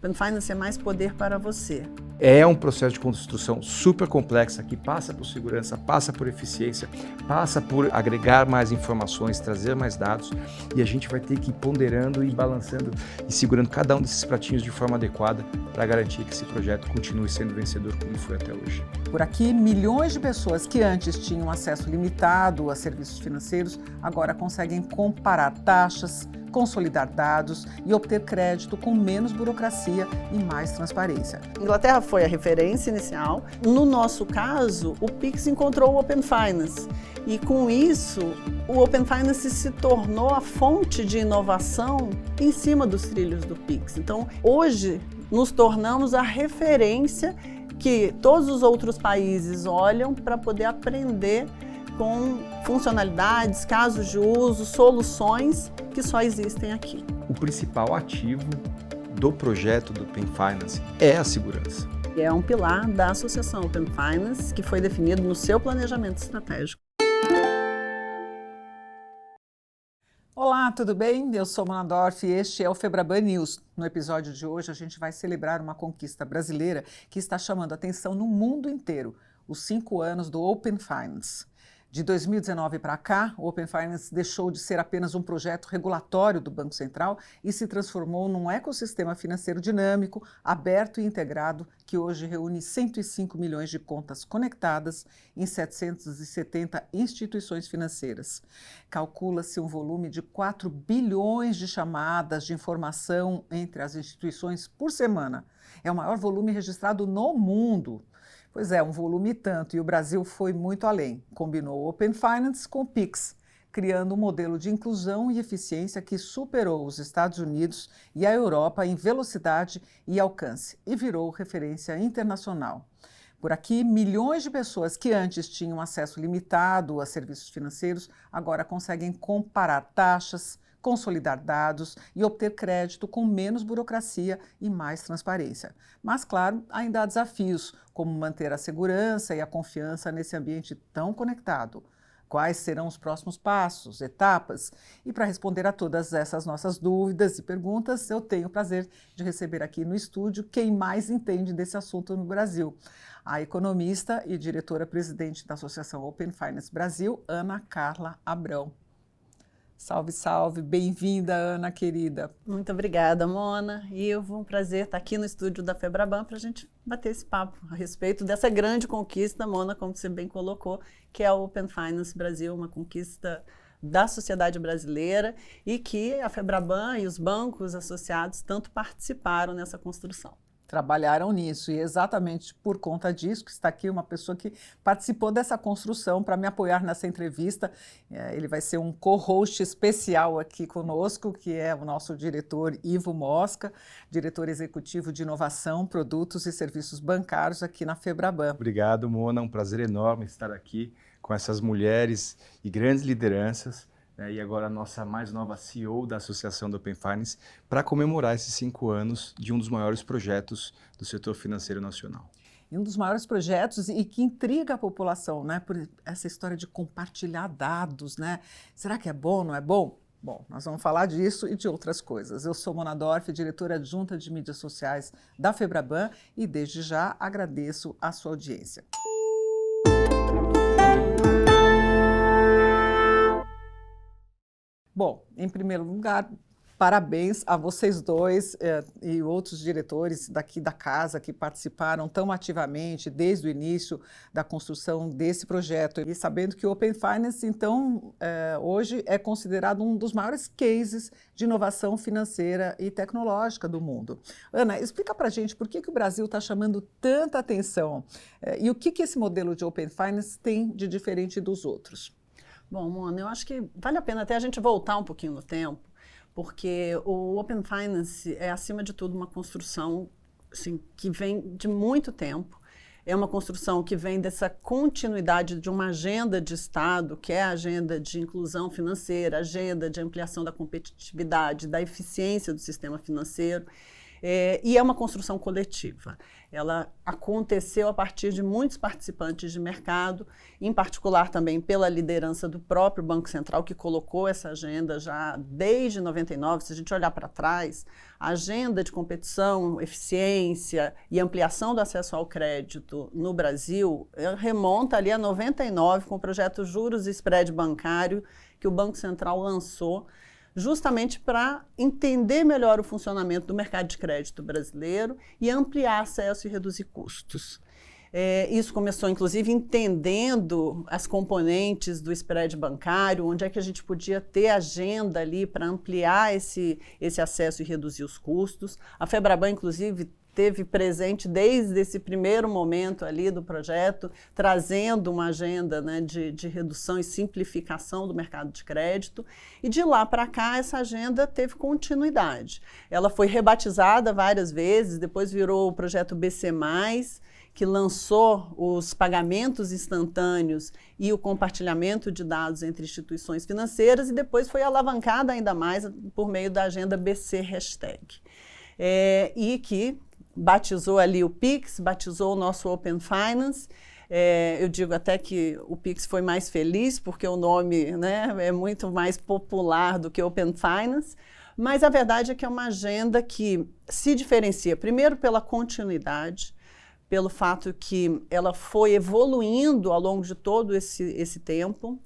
Open Finance é mais poder para você. É um processo de construção super complexa que passa por segurança, passa por eficiência, passa por agregar mais informações, trazer mais dados, e a gente vai ter que ir ponderando e balançando e segurando cada um desses pratinhos de forma adequada para garantir que esse projeto continue sendo vencedor como foi até hoje. Por aqui, milhões de pessoas que antes tinham acesso limitado a serviços financeiros agora conseguem comparar taxas, consolidar dados e obter crédito com menos burocracia e mais transparência. Inglaterra foi a referência inicial. No nosso caso, o Pix encontrou o Open Finance e, com isso, o Open Finance se tornou a fonte de inovação em cima dos trilhos do Pix. Então, hoje, nos tornamos a referência que todos os outros países olham para poder aprender com funcionalidades, casos de uso, soluções que só existem aqui. O principal ativo do projeto do Open Finance é a segurança. É um pilar da Associação Open Finance que foi definido no seu planejamento estratégico. Olá, tudo bem? Eu sou Mona Dorf e este é o Febraban News. No episódio de hoje a gente vai celebrar uma conquista brasileira que está chamando a atenção no mundo inteiro, os 5 anos do Open Finance. De 2019 para cá, o Open Finance deixou de ser apenas um projeto regulatório do Banco Central e se transformou num ecossistema financeiro dinâmico, aberto e integrado, que hoje reúne 105 milhões de contas conectadas em 770 instituições financeiras. Calcula-se um volume de 4 bilhões de chamadas de informação entre as instituições por semana. É o maior volume registrado no mundo. Pois é, um volume tanto, e o Brasil foi muito além. Combinou o Open Finance com o Pix, criando um modelo de inclusão e eficiência que superou os Estados Unidos e a Europa em velocidade e alcance, e virou referência internacional. Por aqui, milhões de pessoas que antes tinham acesso limitado a serviços financeiros agora conseguem comparar taxas, consolidar dados e obter crédito com menos burocracia e mais transparência. Mas, claro, ainda há desafios, como manter a segurança e a confiança nesse ambiente tão conectado. Quais serão os próximos passos, etapas? E para responder a todas essas nossas dúvidas e perguntas, eu tenho o prazer de receber aqui no estúdio quem mais entende desse assunto no Brasil. A economista e diretora-presidente da Associação Open Finance Brasil, Ana Carla Abrão. Salve, salve, bem-vinda, Ana, querida. Muito obrigada, Mona. Ivo, um prazer estar aqui no estúdio da Febraban para a gente bater esse papo a respeito dessa grande conquista, Mona, como você bem colocou, que é o Open Finance Brasil, uma conquista da sociedade brasileira e que a Febraban e os bancos associados tanto participaram nessa construção. Trabalharam nisso e exatamente por conta disso que está aqui uma pessoa que participou dessa construção para me apoiar nessa entrevista. Ele vai ser um co-host especial aqui conosco, que é o nosso diretor Ivo Mosca, diretor executivo de inovação, produtos e serviços bancários aqui na Febraban. Obrigado, Mona, um prazer enorme estar aqui com essas mulheres e grandes lideranças. E agora a nossa mais nova CEO da Associação do Open Finance, para comemorar esses 5 anos de um dos maiores projetos do setor financeiro nacional. E um dos maiores projetos e que intriga a população, né? Por essa história de compartilhar dados, né? Será que é bom, não é bom? Bom, nós vamos falar disso e de outras coisas. Eu sou Mona Dorf, diretora adjunta de mídias sociais da Febraban e desde já agradeço a sua audiência. Bom, em primeiro lugar, parabéns a vocês dois e outros diretores daqui da casa que participaram tão ativamente desde o início da construção desse projeto. E sabendo que o Open Finance, então, hoje é considerado um dos maiores cases de inovação financeira e tecnológica do mundo. Ana, explica para a gente por que o Brasil está chamando tanta atenção e o que esse modelo de Open Finance tem de diferente dos outros. Bom, Mona, eu acho que vale a pena até a gente voltar um pouquinho no tempo, porque o Open Finance é, acima de tudo, uma construção assim, que vem de muito tempo. É uma construção que vem dessa continuidade de uma agenda de Estado, que é a agenda de inclusão financeira, a agenda de ampliação da competitividade, da eficiência do sistema financeiro. E é uma construção coletiva. Ela aconteceu a partir de muitos participantes de mercado, em particular também pela liderança do próprio Banco Central, que colocou essa agenda já desde 99. Se a gente olhar para trás, a agenda de competição, eficiência e ampliação do acesso ao crédito no Brasil remonta ali a 99, com o projeto Juros e Spread Bancário, que o Banco Central lançou justamente para entender melhor o funcionamento do mercado de crédito brasileiro e ampliar acesso e reduzir custos. Isso começou, inclusive, entendendo as componentes do spread bancário, onde é que a gente podia ter agenda ali para ampliar esse acesso e reduzir os custos. A Febraban, inclusive, teve presente desde esse primeiro momento ali do projeto, trazendo uma agenda, né, de redução e simplificação do mercado de crédito. E de lá para cá, essa agenda teve continuidade. Ela foi rebatizada várias vezes, depois virou o projeto BC+, que lançou os pagamentos instantâneos e o compartilhamento de dados entre instituições financeiras, e depois foi alavancada ainda mais por meio da agenda BC Hashtag. E que batizou ali o Pix, batizou o nosso Open Finance. Eu digo até que o Pix foi mais feliz, porque o nome, né, é muito mais popular do que Open Finance, mas a verdade é que é uma agenda que se diferencia, primeiro, pela continuidade, pelo fato que ela foi evoluindo ao longo de todo esse tempo.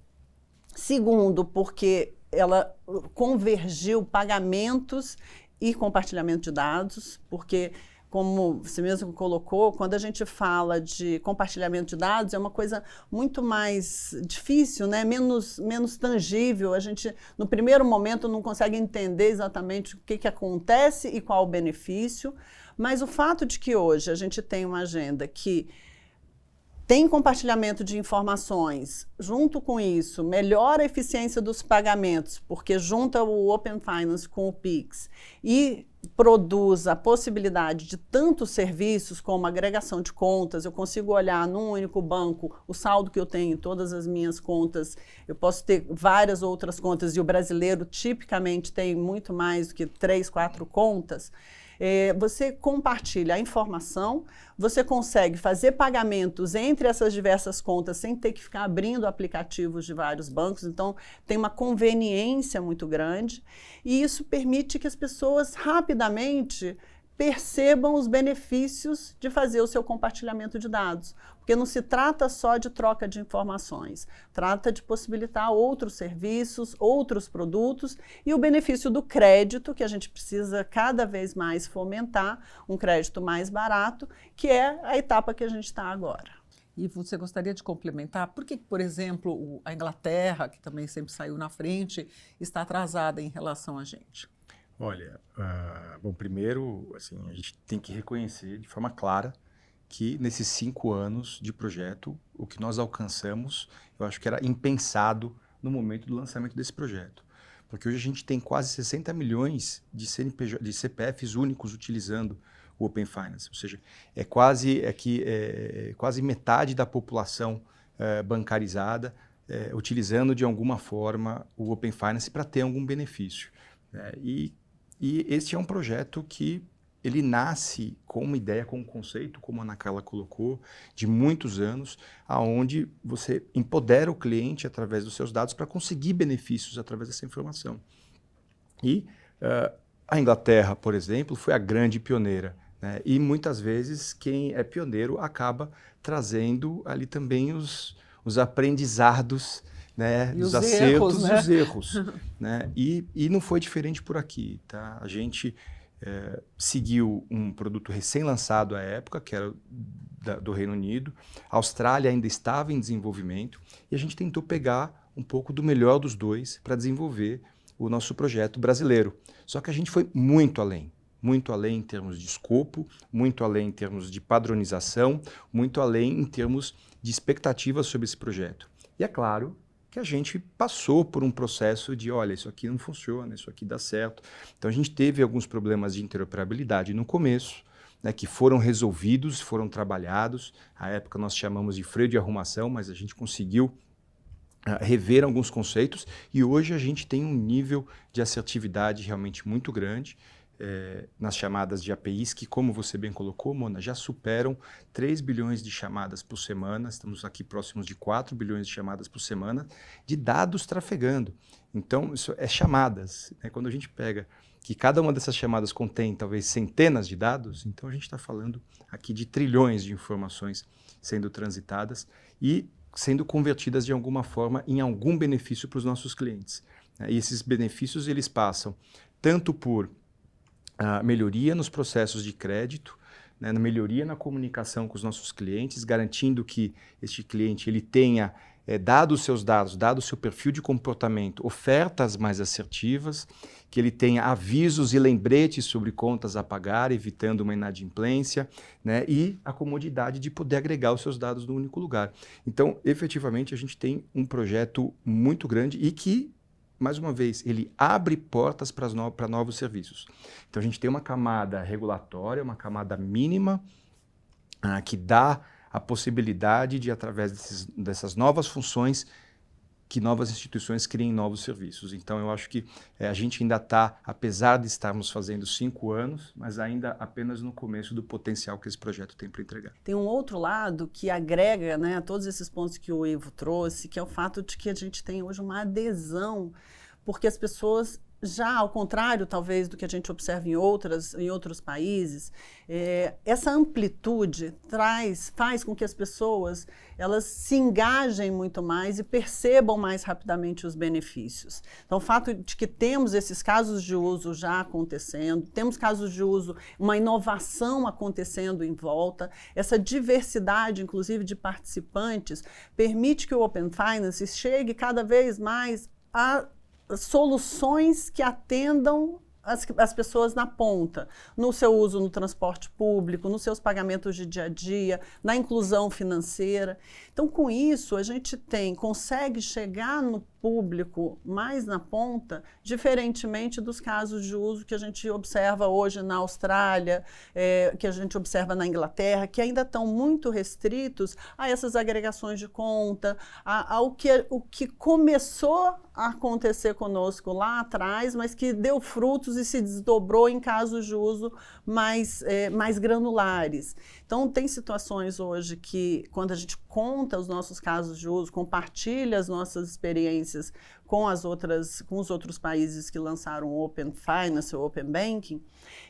Segundo, porque ela convergiu pagamentos e compartilhamento de dados, porque, como você mesmo colocou, quando a gente fala de compartilhamento de dados, é uma coisa muito mais difícil, né? menos tangível. A gente, no primeiro momento, não consegue entender exatamente o que acontece e qual o benefício, mas o fato de que hoje a gente tem uma agenda que tem compartilhamento de informações, junto com isso, melhora a eficiência dos pagamentos, porque junta o Open Finance com o Pix e produz a possibilidade de tantos serviços como agregação de contas. Eu consigo olhar num único banco o saldo que eu tenho em todas as minhas contas, eu posso ter várias outras contas, e o brasileiro tipicamente tem muito mais do que 3, 4 contas. Você compartilha a informação, você consegue fazer pagamentos entre essas diversas contas sem ter que ficar abrindo aplicativos de vários bancos, então tem uma conveniência muito grande, e isso permite que as pessoas rapidamente percebam os benefícios de fazer o seu compartilhamento de dados, porque não se trata só de troca de informações, trata de possibilitar outros serviços, outros produtos, e o benefício do crédito, que a gente precisa cada vez mais fomentar, um crédito mais barato, que é a etapa que a gente está agora. E você gostaria de complementar? Por que, por exemplo, a Inglaterra, que também sempre saiu na frente, está atrasada em relação a gente? Olha, bom, primeiro, assim, a gente tem que reconhecer de forma clara que nesses 5 anos de projeto, o que nós alcançamos, eu acho que era impensado no momento do lançamento desse projeto. Porque hoje a gente tem quase 60 milhões de CPFs únicos utilizando o Open Finance, ou seja, é quase metade da população bancarizada utilizando de alguma forma o Open Finance para ter algum benefício. E este é um projeto que ele nasce com uma ideia, com um conceito, como a Ana Carla colocou, de muitos anos, aonde você empodera o cliente através dos seus dados para conseguir benefícios através dessa informação. E a Inglaterra, por exemplo, foi a grande pioneira, né? E muitas vezes quem é pioneiro acaba trazendo ali também os aprendizados, né, dos acertos e os erros. Né? E não foi diferente por aqui. Tá? A gente seguiu um produto recém-lançado à época, que era do Reino Unido. A Austrália ainda estava em desenvolvimento, e a gente tentou pegar um pouco do melhor dos dois para desenvolver o nosso projeto brasileiro. Só que a gente foi muito além em termos de escopo, muito além em termos de padronização, muito além em termos de expectativas sobre esse projeto. E é claro que a gente passou por um processo de, olha, isso aqui não funciona, isso aqui dá certo. Então a gente teve alguns problemas de interoperabilidade no começo, né, que foram resolvidos, foram trabalhados. À época nós chamamos de freio de arrumação, mas a gente conseguiu rever alguns conceitos, e hoje a gente tem um nível de assertividade realmente muito grande. nas chamadas de APIs, que, como você bem colocou, Mona, já superam 3 bilhões de chamadas por semana, estamos aqui próximos de 4 bilhões de chamadas por semana, de dados trafegando. Então, isso é chamadas, né? Quando a gente pega que cada uma dessas chamadas contém talvez centenas de dados, então a gente está falando aqui de trilhões de informações sendo transitadas e sendo convertidas de alguma forma em algum benefício para os nossos clientes. E esses benefícios eles passam tanto por melhoria nos processos de crédito, né, na melhoria na comunicação com os nossos clientes, garantindo que este cliente ele tenha, dado os seus dados, dado o seu perfil de comportamento, ofertas mais assertivas, que ele tenha avisos e lembretes sobre contas a pagar, evitando uma inadimplência, né, e a comodidade de poder agregar os seus dados num único lugar. Então, efetivamente, a gente tem um projeto muito grande e que, mais uma vez, ele abre portas para novos serviços. Então, a gente tem uma camada regulatória, uma camada mínima, que dá a possibilidade de, através dessas novas funções, que novas instituições criem novos serviços. Então, eu acho que a gente ainda está, apesar de estarmos fazendo 5 anos, mas ainda apenas no começo do potencial que esse projeto tem para entregar. Tem um outro lado que agrega, né, a todos esses pontos que o Ivo trouxe, que é o fato de que a gente tem hoje uma adesão, porque as pessoas, já ao contrário, talvez, do que a gente observa em outros países, essa amplitude faz com que as pessoas elas se engajem muito mais e percebam mais rapidamente os benefícios. Então, o fato de que temos esses casos de uso já acontecendo, temos casos de uso, uma inovação acontecendo em volta, essa diversidade, inclusive, de participantes, permite que o Open Finance chegue cada vez mais a soluções que atendam as pessoas na ponta, no seu uso no transporte público, nos seus pagamentos de dia a dia, na inclusão financeira. Então, com isso, a gente consegue chegar no público mais na ponta, diferentemente dos casos de uso que a gente observa hoje na Austrália, que a gente observa na Inglaterra, que ainda estão muito restritos a essas agregações de conta, o que começou a acontecer conosco lá atrás, mas que deu frutos e se desdobrou em casos de uso mais granulares. Então, tem situações hoje que, quando a gente conta os nossos casos de uso, compartilha as nossas experiências com os outros países que lançaram o Open Finance, o Open Banking,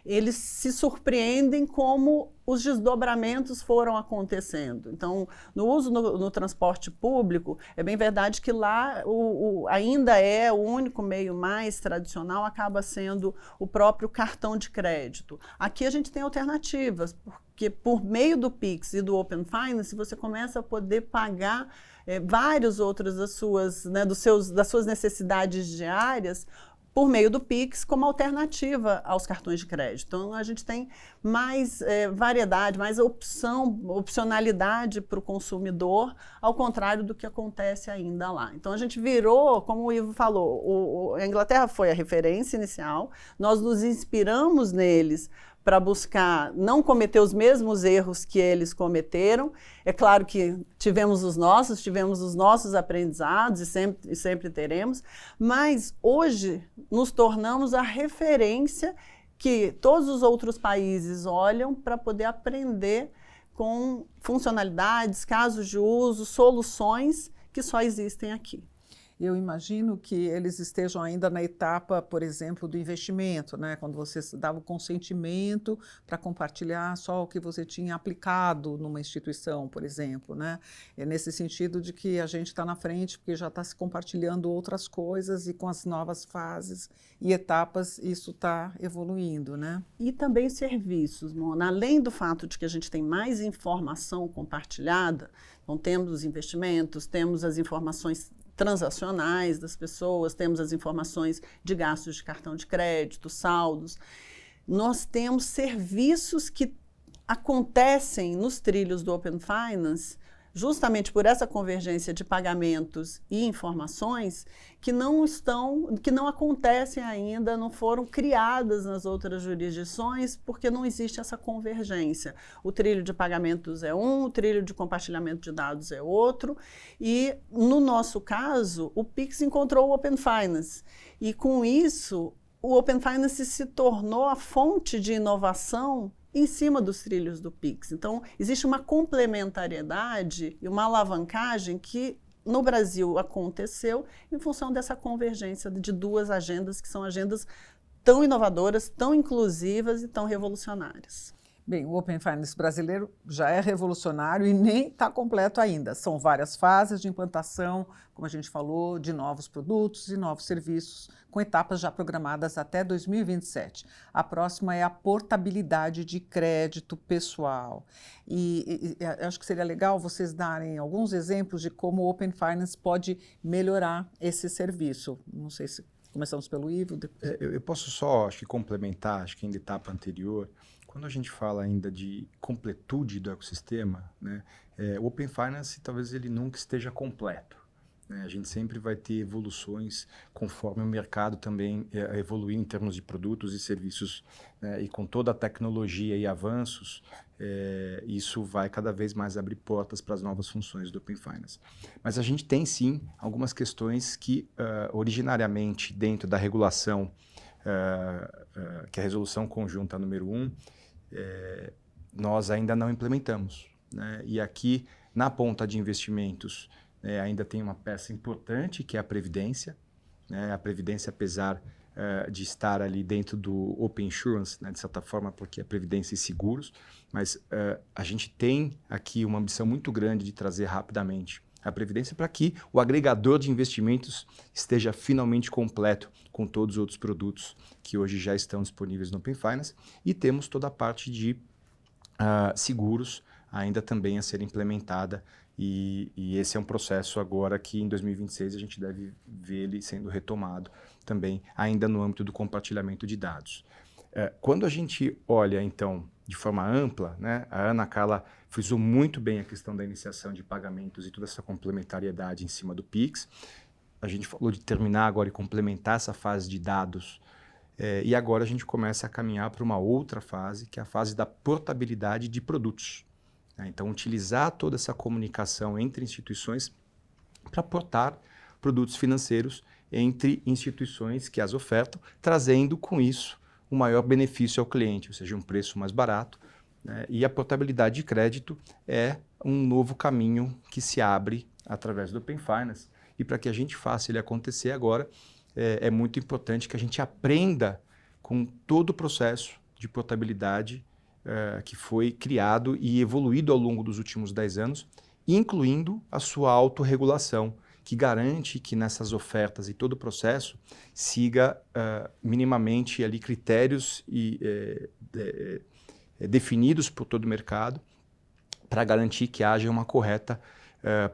eles se surpreendem como os desdobramentos foram acontecendo. Então, no uso no transporte público, é bem verdade que lá ainda é o único meio mais tradicional, acaba sendo o próprio cartão de crédito. Aqui a gente tem alternativas, porque por meio do Pix e do Open Finance, você começa a poder pagar vários outros das suas necessidades diárias por meio do Pix como alternativa aos cartões de crédito. Então, a gente tem mais variedade, mais opcionalidade para o consumidor, ao contrário do que acontece ainda lá. Então, a gente virou, como o Ivo falou, a Inglaterra foi a referência inicial, nós nos inspiramos neles para buscar não cometer os mesmos erros que eles cometeram. É claro que tivemos os nossos aprendizados e sempre teremos, mas hoje nos tornamos a referência que todos os outros países olham para poder aprender com funcionalidades, casos de uso, soluções que só existem aqui. Eu imagino que eles estejam ainda na etapa, por exemplo, do investimento, né? Quando você dava o consentimento para compartilhar só o que você tinha aplicado numa instituição, por exemplo, né? É nesse sentido de que a gente está na frente porque já está se compartilhando outras coisas e com as novas fases e etapas isso está evoluindo, né? E também serviços, Mona. Além do fato de que a gente tem mais informação compartilhada, então temos os investimentos, temos as informações transacionais das pessoas, temos as informações de gastos de cartão de crédito, saldos. Nós temos serviços que acontecem nos trilhos do Open Finance, justamente por essa convergência de pagamentos e informações que não acontecem ainda, não foram criadas nas outras jurisdições, porque não existe essa convergência. O trilho de pagamentos é um, o trilho de compartilhamento de dados é outro, e no nosso caso, o Pix encontrou o Open Finance. E com isso, o Open Finance se tornou a fonte de inovação em cima dos trilhos do Pix. Então, existe uma complementariedade e uma alavancagem que no Brasil aconteceu em função dessa convergência de duas agendas que são agendas tão inovadoras, tão inclusivas e tão revolucionárias. Bem, o Open Finance brasileiro já é revolucionário e nem está completo ainda. São várias fases de implantação, como a gente falou, de novos produtos e novos serviços, com etapas já programadas até 2027. A próxima é a portabilidade de crédito pessoal. E acho que seria legal vocês darem alguns exemplos de como o Open Finance pode melhorar esse serviço. Não sei se começamos pelo Ivo. Eu posso só, acho que complementar, acho que em etapa anterior. Quando a gente fala ainda de completude do ecossistema, né, o Open Finance talvez ele nunca esteja completo. Né? A gente sempre vai ter evoluções conforme o mercado também evoluir em termos de produtos e serviços, né, e com toda a tecnologia e avanços, isso vai cada vez mais abrir portas para as novas funções do Open Finance. Mas a gente tem sim algumas questões que originariamente dentro da regulação, que é a resolução conjunta número 1, nós ainda não implementamos, né? E aqui, na ponta de investimentos, ainda tem uma peça importante, que é a Previdência. Né? A Previdência, apesar de estar ali dentro do Open Insurance, né, de certa forma, porque é Previdência e Seguros, mas a gente tem aqui uma ambição muito grande de trazer rapidamente a Previdência para que o agregador de investimentos esteja finalmente completo com todos os outros produtos que hoje já estão disponíveis no Open Finance, e temos toda a parte de seguros ainda também a ser implementada, e esse é um processo agora que em 2026 a gente deve ver ele sendo retomado também, ainda no âmbito do compartilhamento de dados. Quando a gente olha, então, de forma ampla, né, a Ana Carla frisou muito bem a questão da iniciação de pagamentos e toda essa complementariedade em cima do Pix. A gente falou de terminar agora e complementar essa fase de dados, e agora a gente começa a caminhar para uma outra fase, que é a fase da portabilidade de produtos. Né? Então, utilizar toda essa comunicação entre instituições para portar produtos financeiros entre instituições que as ofertam, trazendo com isso um maior benefício ao cliente, ou seja, um preço mais barato, né? E a portabilidade de crédito é um novo caminho que se abre através do Open Finance, e para que a gente faça ele acontecer agora, é muito importante que a gente aprenda com todo o processo de portabilidade que foi criado e evoluído ao longo dos últimos 10 anos, incluindo a sua autorregulação, que garante que nessas ofertas e todo o processo siga minimamente ali critérios definidos por todo o mercado para garantir que haja uma correta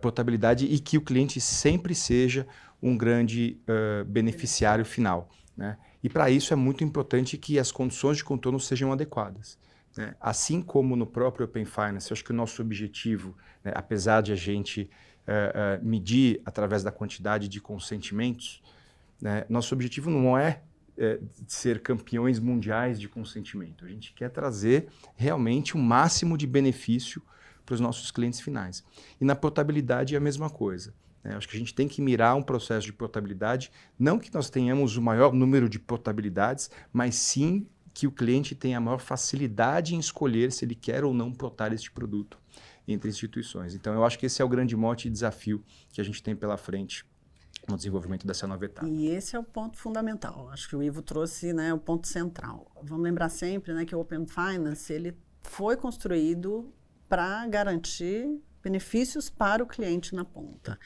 portabilidade e que o cliente sempre seja um grande beneficiário final. Né? E para isso é muito importante que as condições de contorno sejam adequadas. Né? Assim como no próprio Open Finance, eu acho que o nosso objetivo, né, apesar de a gente medir através da quantidade de consentimentos, né, nosso objetivo não é ser campeões mundiais de consentimento. A gente quer trazer realmente o máximo de benefício para os nossos clientes finais. E na portabilidade é a mesma coisa. Né? Acho que a gente tem que mirar um processo de portabilidade, não que nós tenhamos o maior número de portabilidades, mas sim que o cliente tenha a maior facilidade em escolher se ele quer ou não portar este produto entre instituições. Então, eu acho que esse é o grande mote e desafio que a gente tem pela frente no desenvolvimento dessa nova etapa. E esse é o ponto fundamental. Acho que o Ivo trouxe, né, o ponto central. Vamos lembrar sempre, né, que o Open Finance ele foi construído para garantir benefícios para o cliente na ponta.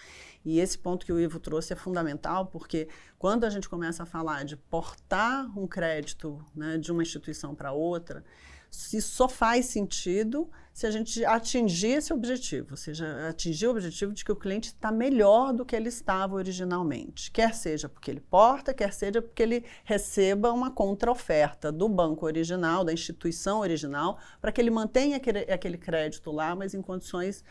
E esse ponto que o Ivo trouxe é fundamental, porque quando a gente começa a falar de portar um crédito, né, de uma instituição para outra, isso só faz sentido se a gente atingir esse objetivo, ou seja, atingir o objetivo de que o cliente está melhor do que ele estava originalmente, quer seja porque ele porta, quer seja porque ele receba uma contraoferta do banco original, da instituição original, para que ele mantenha aquele crédito lá, mas em condições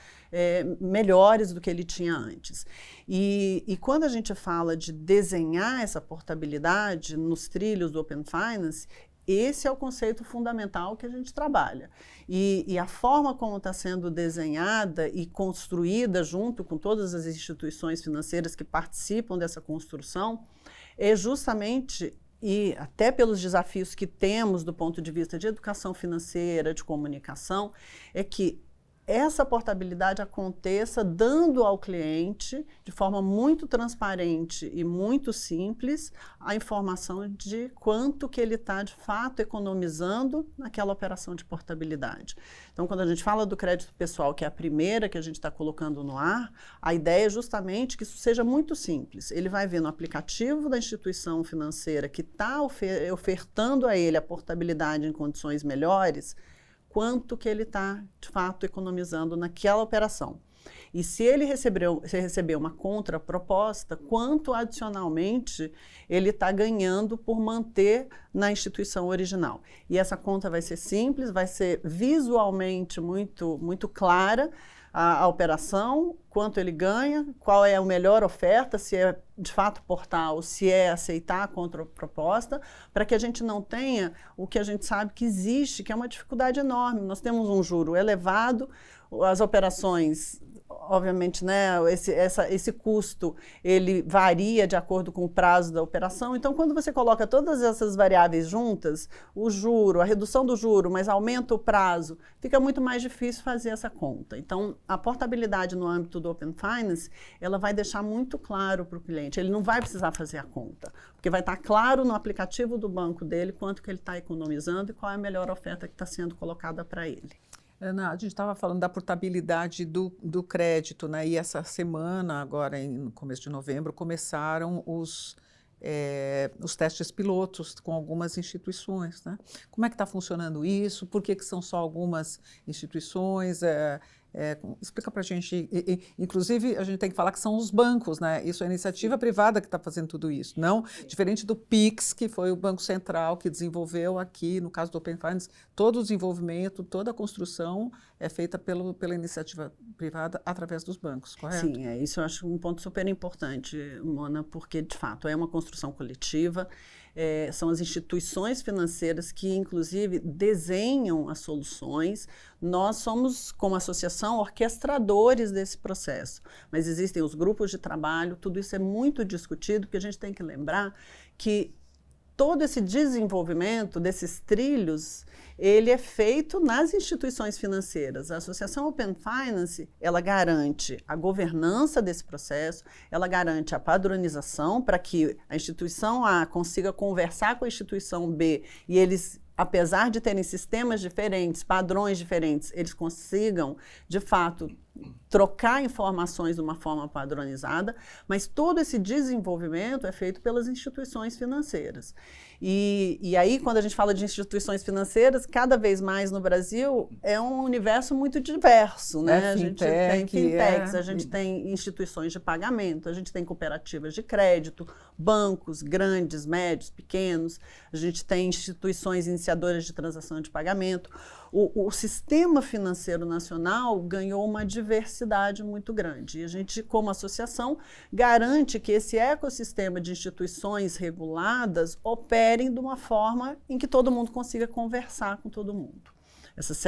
melhores do que ele tinha antes. E quando a gente fala de desenhar essa portabilidade nos trilhos do Open Finance, esse é o conceito fundamental que a gente trabalha. E a forma como está sendo desenhada e construída junto com todas as instituições financeiras que participam dessa construção é justamente e até pelos desafios que temos do ponto de vista de educação financeira, de comunicação, é que essa portabilidade aconteça dando ao cliente, de forma muito transparente e muito simples, a informação de quanto que ele está, de fato, economizando naquela operação de portabilidade. Então, quando a gente fala do crédito pessoal, que é a primeira que a gente está colocando no ar, a ideia é justamente que isso seja muito simples. Ele vai ver no aplicativo da instituição financeira que está ofertando a ele a portabilidade em condições melhores, quanto que ele está, de fato, economizando naquela operação. E se ele receber uma contraproposta, quanto adicionalmente ele está ganhando por manter na instituição original. E essa conta vai ser simples, vai ser visualmente muito clara, a operação, quanto ele ganha, qual é a melhor oferta, se é de fato portal, se é aceitar a contraproposta, para que a gente não tenha o que a gente sabe que existe, que é uma dificuldade enorme. Nós temos um juro elevado, as operações, obviamente, né, esse custo, ele varia de acordo com o prazo da operação. Então, quando você coloca todas essas variáveis juntas, o juro, a redução do juro, mas aumenta o prazo, fica muito mais difícil fazer essa conta. Então, a portabilidade no âmbito do Open Finance, ela vai deixar muito claro para o cliente. Ele não vai precisar fazer a conta, porque vai estar claro no aplicativo do banco dele quanto que ele está economizando e qual é a melhor oferta que está sendo colocada para ele. Ana, a gente estava falando da portabilidade do crédito, né? E essa semana, agora no começo de novembro, começaram os testes pilotos com algumas instituições, né? Como é que está funcionando isso? Por que são só algumas instituições? Explica para a gente. Inclusive, a gente tem que falar que são os bancos, né? Isso é a iniciativa privada que está fazendo tudo isso, não diferente do Pix, que foi o Banco Central que desenvolveu aqui, no caso do Open Finance, todo o desenvolvimento, toda a construção é feita pela iniciativa privada através dos bancos, correto? Sim, isso eu acho um ponto super importante, Mona, porque, de fato, é uma construção coletiva. São as instituições financeiras que, inclusive, desenham as soluções. Nós somos, como associação, orquestradores desse processo. Mas existem os grupos de trabalho, tudo isso é muito discutido, porque a gente tem que lembrar que todo esse desenvolvimento desses trilhos, ele é feito nas instituições financeiras. A Associação Open Finance, ela garante a governança desse processo, ela garante a padronização para que a instituição A consiga conversar com a instituição B e eles, apesar de terem sistemas diferentes, padrões diferentes, eles consigam, de fato, trocar informações de uma forma padronizada, mas todo esse desenvolvimento é feito pelas instituições financeiras. E aí, quando a gente fala de instituições financeiras, cada vez mais no Brasil é um universo muito diverso, né? A gente tem fintechs, a gente tem instituições de pagamento, a gente tem cooperativas de crédito, bancos grandes, médios, pequenos, a gente tem instituições iniciadoras de transação de pagamento. O sistema financeiro nacional ganhou uma diversidade muito grande. E a gente, como associação, garante que esse ecossistema de instituições reguladas operem de uma forma em que todo mundo consiga conversar com todo mundo. Essas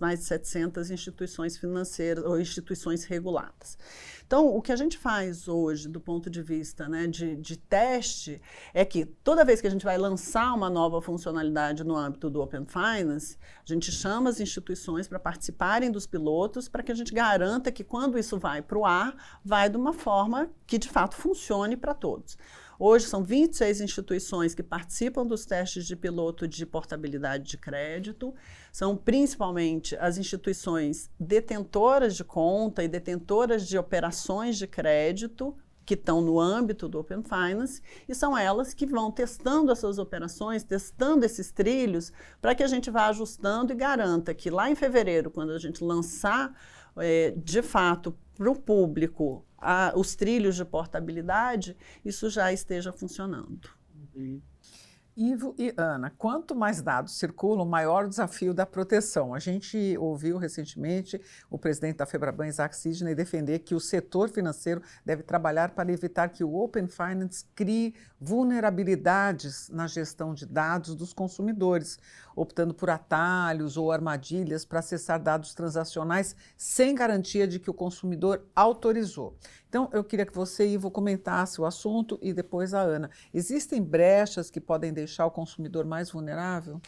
mais de 700 instituições financeiras ou instituições reguladas. Então, o que a gente faz hoje, do ponto de vista, né, de teste, é que toda vez que a gente vai lançar uma nova funcionalidade no âmbito do Open Finance, a gente chama as instituições para participarem dos pilotos, para que a gente garanta que quando isso vai para o ar, vai de uma forma que de fato funcione para todos. Hoje são 26 instituições que participam dos testes de piloto de portabilidade de crédito. São principalmente as instituições detentoras de conta e detentoras de operações de crédito que estão no âmbito do Open Finance, e são elas que vão testando as suas operações, testando esses trilhos, para que a gente vá ajustando e garanta que lá em fevereiro, quando a gente lançar de fato para o público os trilhos de portabilidade, isso já esteja funcionando. Ivo e Ana, quanto mais dados circulam, maior o desafio da proteção. A gente ouviu recentemente o presidente da Febraban, Isaac Sidney, defender que o setor financeiro deve trabalhar para evitar que o Open Finance crie vulnerabilidades na gestão de dados dos consumidores, optando por atalhos ou armadilhas para acessar dados transacionais sem garantia de que o consumidor autorizou. Então, eu queria que você, Ivo, comentasse o assunto e depois a Ana. Existem brechas que podem deixar o consumidor mais vulnerável?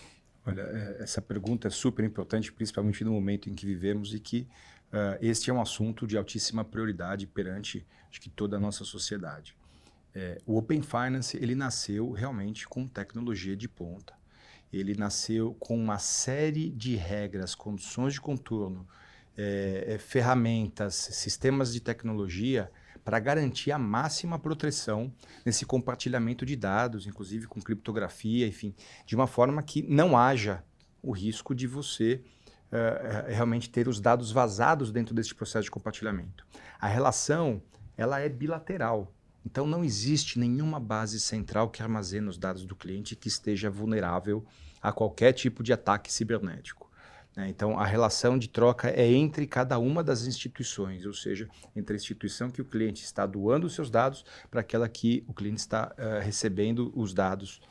Olha, essa pergunta é super importante, principalmente no momento em que vivemos e que este é um assunto de altíssima prioridade perante, acho que, toda a nossa sociedade. O Open Finance, ele nasceu realmente com tecnologia de ponta. Ele nasceu com uma série de regras, condições de contorno, ferramentas, sistemas de tecnologia para garantir a máxima proteção nesse compartilhamento de dados, inclusive com criptografia, enfim, de uma forma que não haja o risco de você realmente ter os dados vazados dentro desse processo de compartilhamento. A relação, ela é bilateral. Então, não existe nenhuma base central que armazene os dados do cliente que esteja vulnerável a qualquer tipo de ataque cibernético. Então, a relação de troca é entre cada uma das instituições, ou seja, entre a instituição que o cliente está doando os seus dados para aquela que o cliente está recebendo os dados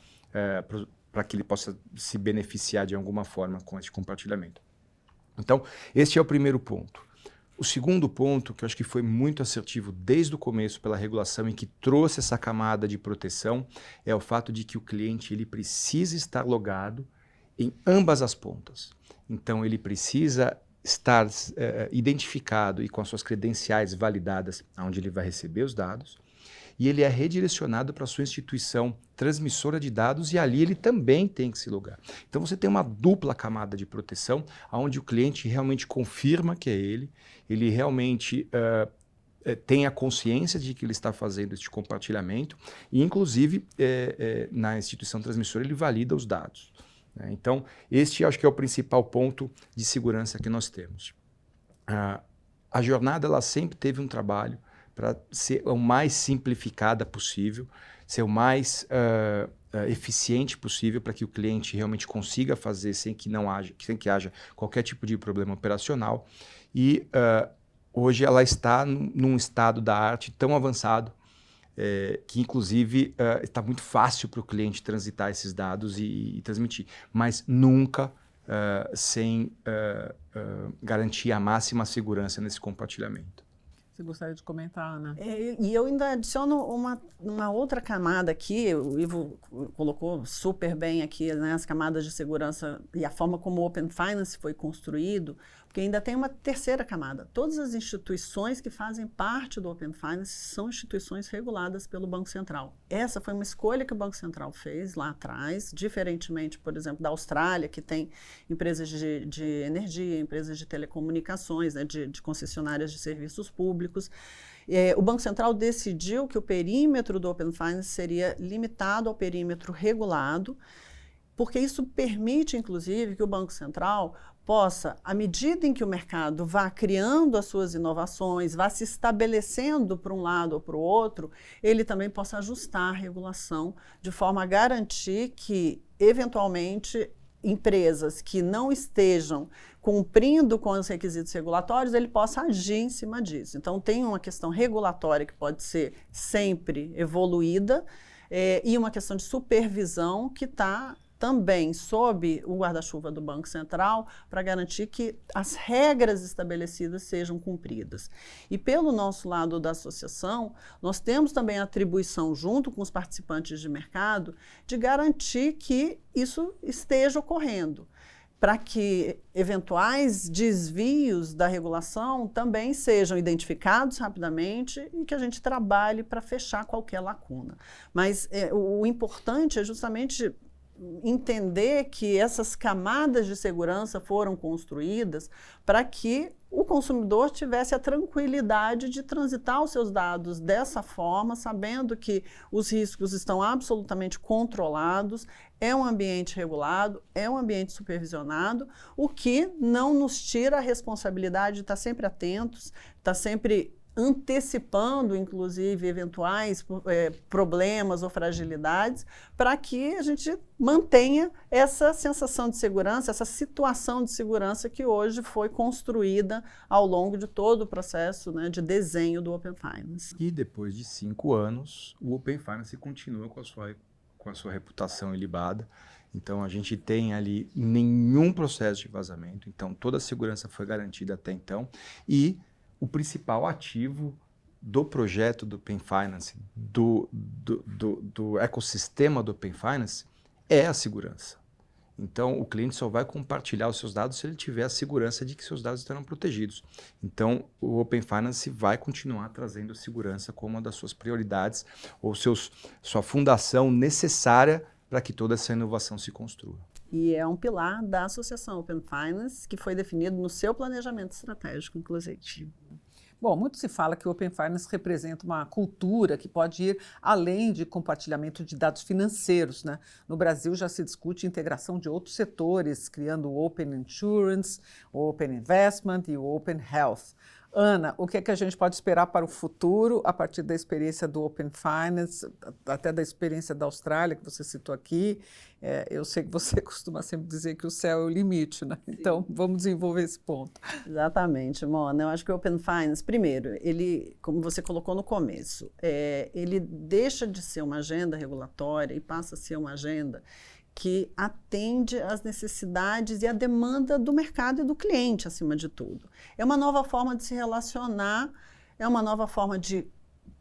para que ele possa se beneficiar de alguma forma com esse compartilhamento. Então, este é o primeiro ponto. O segundo ponto, que eu acho que foi muito assertivo desde o começo pela regulação e que trouxe essa camada de proteção, é o fato de que o cliente ele precisa estar logado em ambas as pontas. Então, ele precisa estar identificado e com as suas credenciais validadas onde ele vai receber os dados, e ele é redirecionado para a sua instituição transmissora de dados e ali ele também tem que se logar. Então, você tem uma dupla camada de proteção, onde o cliente realmente confirma que é ele realmente tem a consciência de que ele está fazendo este compartilhamento e, inclusive, na instituição transmissora, ele valida os dados. Então, este acho que é o principal ponto de segurança que nós temos. A jornada ela sempre teve um trabalho para ser o mais simplificada possível, ser o mais eficiente possível para que o cliente realmente consiga fazer sem que haja qualquer tipo de problema operacional. E hoje ela está num estado da arte tão avançado que, inclusive, está muito fácil para o cliente transitar esses dados e transmitir, mas nunca sem garantir a máxima segurança nesse compartilhamento. Você gostaria de comentar, Ana? E eu ainda adiciono uma outra camada aqui, o Ivo colocou super bem aqui, né, as camadas de segurança e a forma como o Open Finance foi construído, porque ainda tem uma terceira camada. Todas as instituições que fazem parte do Open Finance são instituições reguladas pelo Banco Central. Essa foi uma escolha que o Banco Central fez lá atrás, diferentemente, por exemplo, da Austrália, que tem empresas de energia, empresas de telecomunicações, né, de concessionárias de serviços públicos. O Banco Central decidiu que o perímetro do Open Finance seria limitado ao perímetro regulado, porque isso permite, inclusive, que o Banco Central possa, à medida em que o mercado vá criando as suas inovações, vá se estabelecendo para um lado ou para o outro, ele também possa ajustar a regulação de forma a garantir que, eventualmente, empresas que não estejam cumprindo com os requisitos regulatórios, ele possa agir em cima disso. Então, tem uma questão regulatória que pode ser sempre evoluída e uma questão de supervisão que está também sob o guarda-chuva do Banco Central para garantir que as regras estabelecidas sejam cumpridas. E pelo nosso lado da associação, nós temos também a atribuição, junto com os participantes de mercado, de garantir que isso esteja ocorrendo, para que eventuais desvios da regulação também sejam identificados rapidamente e que a gente trabalhe para fechar qualquer lacuna. Mas o importante é justamente entender que essas camadas de segurança foram construídas para que o consumidor tivesse a tranquilidade de transitar os seus dados dessa forma, sabendo que os riscos estão absolutamente controlados, é um ambiente regulado, é um ambiente supervisionado, o que não nos tira a responsabilidade de estar sempre atentos, estar sempre antecipando, inclusive, eventuais problemas ou fragilidades, para que a gente mantenha essa sensação de segurança, essa situação de segurança que hoje foi construída ao longo de todo o processo, né, de desenho do Open Finance. E depois de 5 anos, o Open Finance continua com a sua reputação ilibada. Então, a gente tem ali nenhum processo de vazamento. Então, toda a segurança foi garantida até então. E o principal ativo do projeto do Open Finance, do ecossistema do Open Finance, é a segurança. Então, o cliente só vai compartilhar os seus dados se ele tiver a segurança de que seus dados estarão protegidos. Então, o Open Finance vai continuar trazendo segurança como uma das suas prioridades ou sua fundação necessária para que toda essa inovação se construa. E é um pilar da associação Open Finance, que foi definido no seu planejamento estratégico, inclusive. Bom, muito se fala que o Open Finance representa uma cultura que pode ir além de compartilhamento de dados financeiros, né? No Brasil já se discute integração de outros setores, criando o Open Insurance, o Open Investment e o Open Health. Ana, o que é que a gente pode esperar para o futuro a partir da experiência do Open Finance, até da experiência da Austrália, que você citou aqui? Eu sei que você costuma sempre dizer que o céu é o limite, né? Sim. Então, vamos desenvolver esse ponto. Exatamente, Mona. Eu acho que o Open Finance, primeiro, ele, como você colocou no começo, ele deixa de ser uma agenda regulatória e passa a ser uma agenda que atende às necessidades e à demanda do mercado e do cliente, acima de tudo. É uma nova forma de se relacionar, é uma nova forma de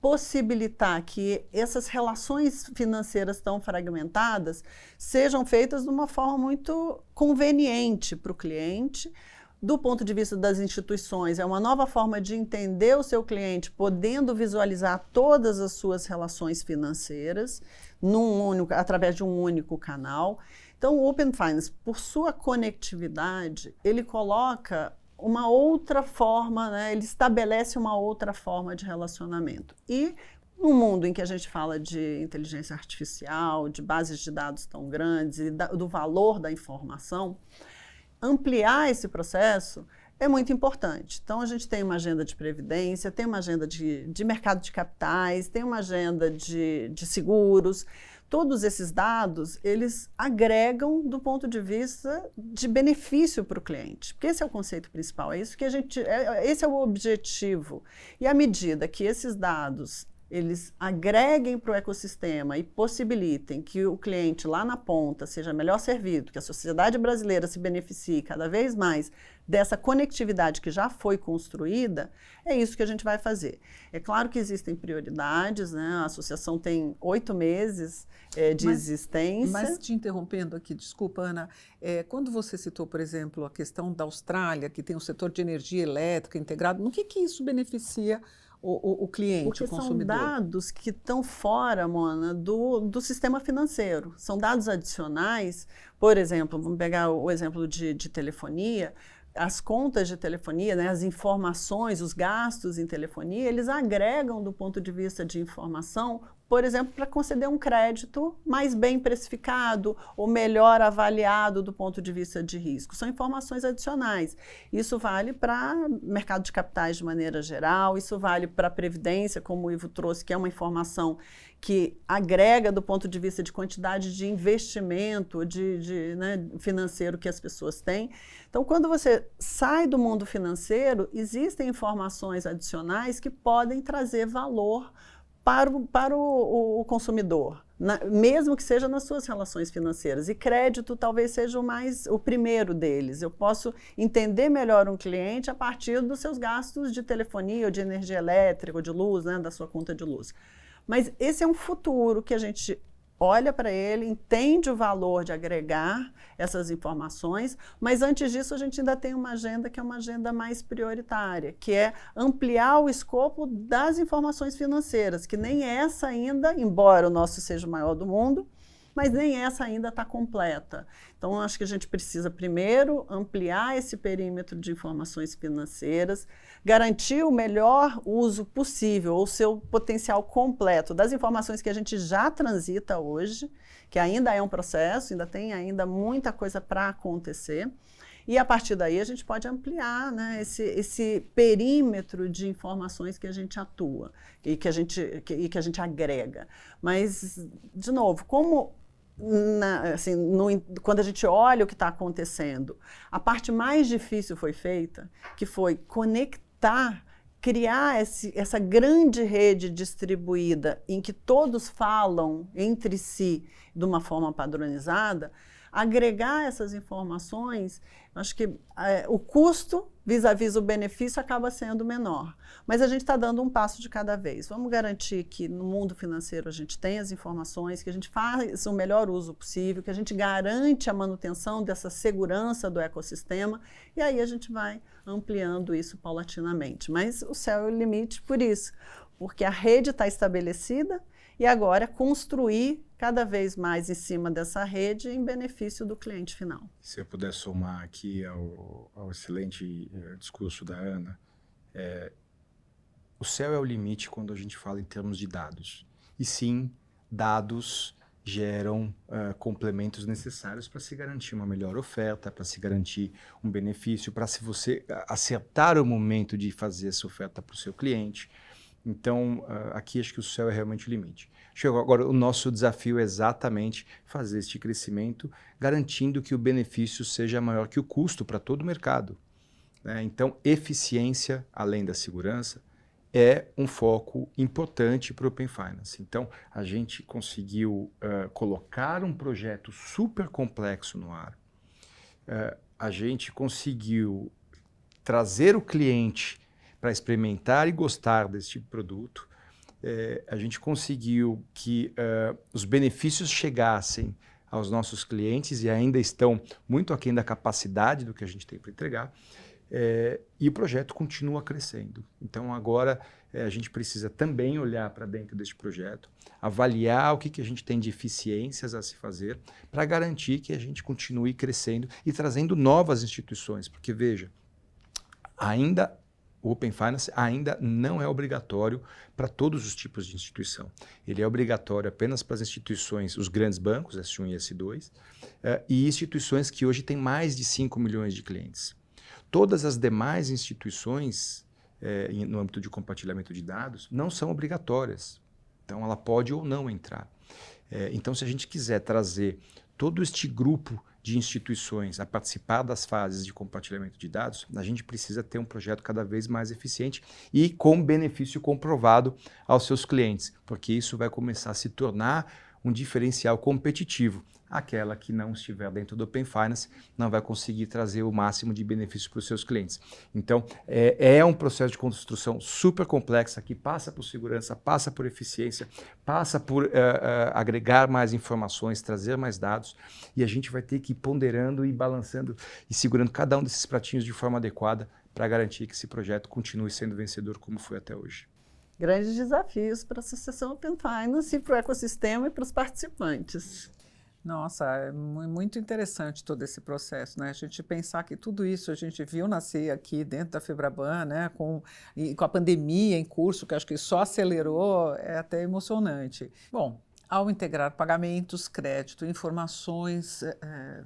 possibilitar que essas relações financeiras tão fragmentadas sejam feitas de uma forma muito conveniente para o cliente. Do ponto de vista das instituições, é uma nova forma de entender o seu cliente, podendo visualizar todas as suas relações financeiras através de um único canal. Então, o Open Finance, por sua conectividade, ele coloca uma outra forma, né? Ele estabelece uma outra forma de relacionamento. E no mundo em que a gente fala de inteligência artificial, de bases de dados tão grandes e do valor da informação, ampliar esse processo é muito importante. Então, a gente tem uma agenda de previdência, tem uma agenda de mercado de capitais, tem uma agenda de seguros. Todos esses dados, eles agregam do ponto de vista de benefício para o cliente. Porque esse é o conceito principal, esse é o objetivo. E à medida que esses dados eles agreguem para o ecossistema e possibilitem que o cliente lá na ponta seja melhor servido, que a sociedade brasileira se beneficie cada vez mais dessa conectividade que já foi construída, é isso que a gente vai fazer. É claro que existem prioridades, né? A associação tem 8 meses de existência. Mas te interrompendo aqui, desculpa, Ana, quando você citou, por exemplo, a questão da Austrália, que tem um setor de energia elétrica integrado, no que isso beneficia o cliente, porque o consumidor? São dados que estão fora, Mona, do sistema financeiro. São dados adicionais. Por exemplo, vamos pegar o exemplo de telefonia. As contas de telefonia, né, as informações, os gastos em telefonia, eles agregam do ponto de vista de informação, por exemplo, para conceder um crédito mais bem precificado ou melhor avaliado do ponto de vista de risco. São informações adicionais. Isso vale para mercado de capitais de maneira geral, isso vale para a previdência, como o Ivo trouxe, que é uma informação que agrega do ponto de vista de quantidade de investimento né, financeiro que as pessoas têm. Então, quando você sai do mundo financeiro, existem informações adicionais que podem trazer valor para o consumidor, mesmo que seja nas suas relações financeiras. E crédito talvez seja o primeiro deles. Eu posso entender melhor um cliente a partir dos seus gastos de telefonia, ou de energia elétrica, ou de luz, né, da sua conta de luz. Mas esse é um futuro que a gente olha para ele, entende o valor de agregar essas informações, mas antes disso a gente ainda tem uma agenda que é uma agenda mais prioritária, que é ampliar o escopo das informações financeiras, que nem essa ainda, embora o nosso seja o maior do mundo, mas nem essa ainda está completa. Então, acho que a gente precisa, primeiro, ampliar esse perímetro de informações financeiras, garantir o melhor uso possível, ou seu potencial completo das informações que a gente já transita hoje, que ainda é um processo, ainda tem muita coisa para acontecer, E a partir daí a gente pode ampliar, né, esse perímetro de informações que a gente atua e que a gente agrega. Mas, de novo, como quando a gente olha o que está acontecendo, a parte mais difícil foi feita, que foi conectar, criar essa grande rede distribuída em que todos falam entre si de uma forma padronizada, agregar essas informações, acho que o custo vis-à-vis o benefício acaba sendo menor. Mas a gente está dando um passo de cada vez. Vamos garantir que no mundo financeiro a gente tem as informações, que a gente faz o melhor uso possível, que a gente garante a manutenção dessa segurança do ecossistema, e aí a gente vai ampliando isso paulatinamente. Mas o céu é o limite por isso, porque a rede está estabelecida e agora é construir cada vez mais em cima dessa rede em benefício do cliente final. Se eu puder somar aqui ao excelente discurso da Ana, o céu é o limite quando a gente fala em termos de dados. E sim, dados geram complementos necessários para se garantir uma melhor oferta, para se garantir um benefício, para se você acertar o momento de fazer essa oferta para o seu cliente. Então, aqui acho que o céu é realmente o limite. Chegou agora, o nosso desafio é exatamente fazer este crescimento, garantindo que o benefício seja maior que o custo para todo o mercado, né? Então, eficiência, além da segurança, é um foco importante para o Open Finance. Então, a gente conseguiu colocar um projeto super complexo no ar. A gente conseguiu trazer o cliente para experimentar e gostar desse tipo de produto. A gente conseguiu que os benefícios chegassem aos nossos clientes e ainda estão muito aquém da capacidade do que a gente tem para entregar. E o projeto continua crescendo. Então agora a gente precisa também olhar para dentro deste projeto, avaliar o que a gente tem de eficiências a se fazer para garantir que a gente continue crescendo e trazendo novas instituições. Porque veja, o Open Finance ainda não é obrigatório para todos os tipos de instituição. Ele é obrigatório apenas para as instituições, os grandes bancos, S1 e S2, e instituições que hoje têm mais de 5 milhões de clientes. Todas as demais instituições, no âmbito de compartilhamento de dados, não são obrigatórias. Então, ela pode ou não entrar. Então, se a gente quiser trazer todo este grupo de instituições a participar das fases de compartilhamento de dados, a gente precisa ter um projeto cada vez mais eficiente e com benefício comprovado aos seus clientes, porque isso vai começar a se tornar um diferencial competitivo. Aquela que não estiver dentro do Open Finance não vai conseguir trazer o máximo de benefício para os seus clientes. Então, é um processo de construção super complexo que passa por segurança, passa por eficiência, passa por agregar mais informações, trazer mais dados, e a gente vai ter que ir ponderando e balançando e segurando cada um desses pratinhos de forma adequada para garantir que esse projeto continue sendo vencedor como foi até hoje. Grandes desafios para a Associação Open Finance e para o ecossistema e para os participantes. Nossa, é muito interessante todo esse processo, né? A gente pensar que tudo isso a gente viu nascer aqui dentro da Febraban, né? Com a pandemia em curso, que acho que só acelerou, é até emocionante. Bom, ao integrar pagamentos, crédito, informações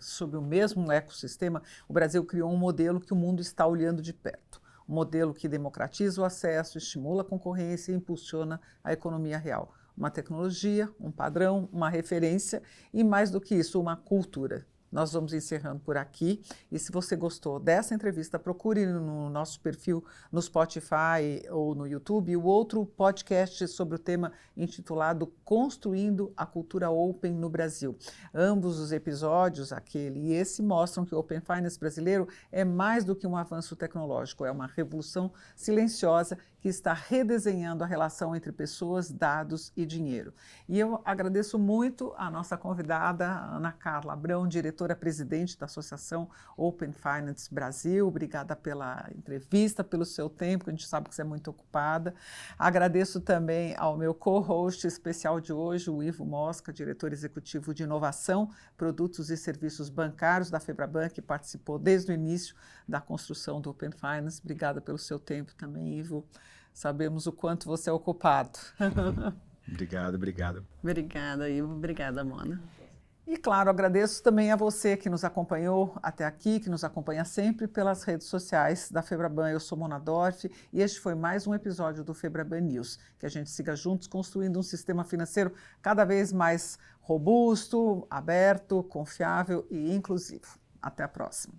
sobre o mesmo ecossistema, o Brasil criou um modelo que o mundo está olhando de perto. Um modelo que democratiza o acesso, estimula a concorrência e impulsiona a economia real. Uma tecnologia, um padrão, uma referência e, mais do que isso, uma cultura. Nós vamos encerrando por aqui e se você gostou dessa entrevista, procure no nosso perfil no Spotify ou no YouTube o outro podcast sobre o tema intitulado Construindo a Cultura Open no Brasil. Ambos os episódios, aquele e esse, mostram que o Open Finance brasileiro é mais do que um avanço tecnológico, é uma revolução silenciosa que está redesenhando a relação entre pessoas, dados e dinheiro. E eu agradeço muito a nossa convidada, Ana Carla Abrão, diretora-presidente da Associação Open Finance Brasil. Obrigada pela entrevista, pelo seu tempo, que a gente sabe que você é muito ocupada. Agradeço também ao meu co-host especial de hoje, o Ivo Mosca, diretor executivo de Inovação, Produtos e Serviços Bancários da Febraban, que participou desde o início da construção do Open Finance. Obrigada pelo seu tempo também, Ivo. Sabemos o quanto você é ocupado. Obrigado. Obrigada, Ivo. Obrigada, Mona. E claro, agradeço também a você que nos acompanhou até aqui, que nos acompanha sempre pelas redes sociais da Febraban. Eu sou Mona Dorf e este foi mais um episódio do Febraban News. Que a gente siga juntos construindo um sistema financeiro cada vez mais robusto, aberto, confiável e inclusivo. Até a próxima.